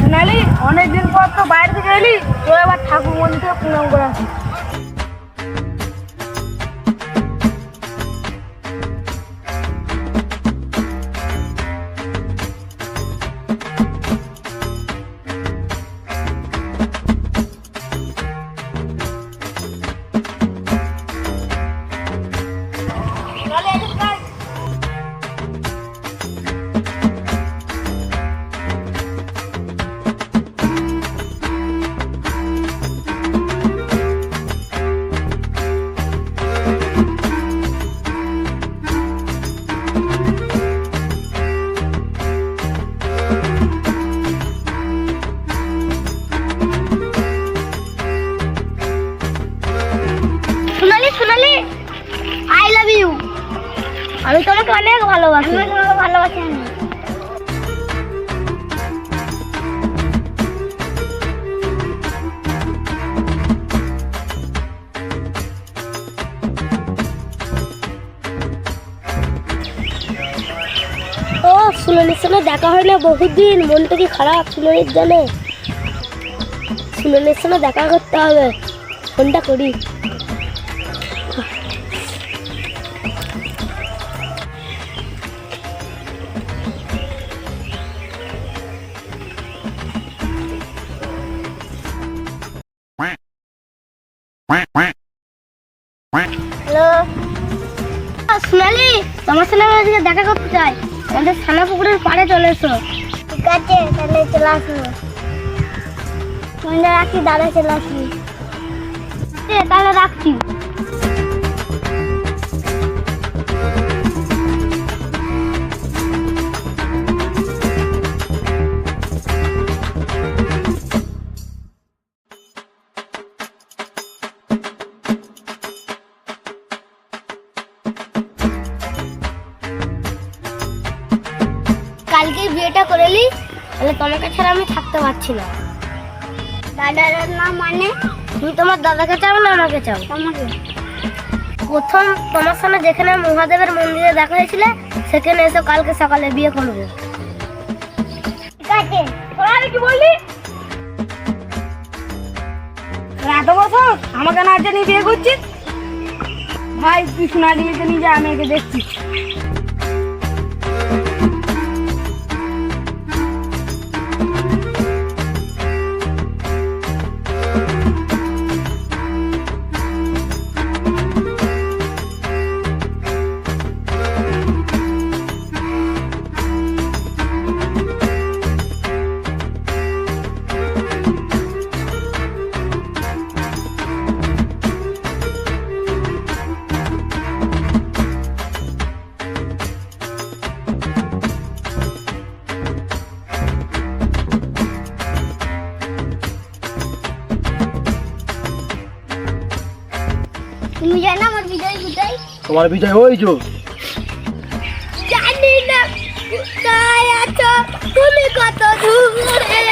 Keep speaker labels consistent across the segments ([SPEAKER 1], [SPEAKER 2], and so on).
[SPEAKER 1] সোনালি, অনেকদিন পর তো বাইরে থেকে এলি, তো এবার ঠাকুর মন্দির থেকে প্রণাম করে আসি।
[SPEAKER 2] সোনালি, আই লাভ ইউ। আমি তোমাকে অনেক ভালোবাসি। আমি তোমাকে ভালোবাসি। ও সোনালির সঙ্গে দেখা হয় না বহুদিন, মনটা কি খারাপ সোনালির জানে। সোনালির সঙ্গে দেখা করতে হবে, ফোনটা করি। হ্যালো সোনালি, তোমার সঙ্গে আমি আজকে দেখা করতে চাই। আমাদের থানা পুকুরের পাড়ে চলে এসো। ঠিক আছে, তাহলে চলে আসবো। ফোনটা রাখি, দাদা চলে আসবি। তাহলে রাখছি। কালকে বিয়েটা করে নি, তাহলে তোমাকে ছাড়া আমি থাকতে পারছি না। দাদার নাম মানে তুমি তোমার দাদাকে চাও না আমাকে চাও? আমাকে। প্রথম তোমার সঙ্গে যেখানে মহাদেবের মন্দিরে দেখা হয়েছিল সেখানে এসে কালকে সকালে বিয়ে করবো। ঠিক আছে।
[SPEAKER 1] সোনালি কি বললি? এত বছর আমাকে না জানিয়ে বিয়ে করছিস? ভাই তুই সোনালিকে নিয়ে যা, আমি একে দেখছি।
[SPEAKER 2] তুমি জানো আমার বিজয় কোথায়?
[SPEAKER 3] তোমার বিজয় ওই যে।
[SPEAKER 2] জানি না কোথায় আছো তুমি, কত দূরে।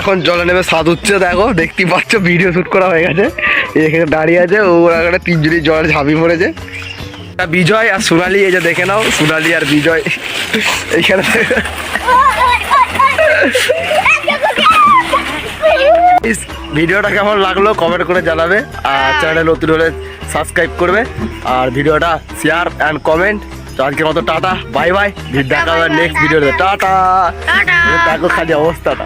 [SPEAKER 3] এখন জলে নেমে স্বাদ উঠছে, দেখো দেখতে পাচ্ছ, ভিডিও শুট করা হয়ে গেছে। এখানে দাঁড়িয়ে আছে, ওর আগে তিনজনই জলে ঝাঁপি পড়েছে। বিজয় আর সোনালি, এই যে দেখে নাও, সোনালি আর বিজয় এইখানে। ভিডিওটা কেমন লাগলো কমেন্ট করে জানাবে, আর চ্যানেল নতুন হলে সাবস্ক্রাইব করবে, আর ভিডিওটা শেয়ার অ্যান্ড কমেন্ট। তো আজকের মতো টাটা, বাই বাই। দেখা হবে নেক্সট ভিডিওতে। টাটা। দেখো খালি অবস্থাটা।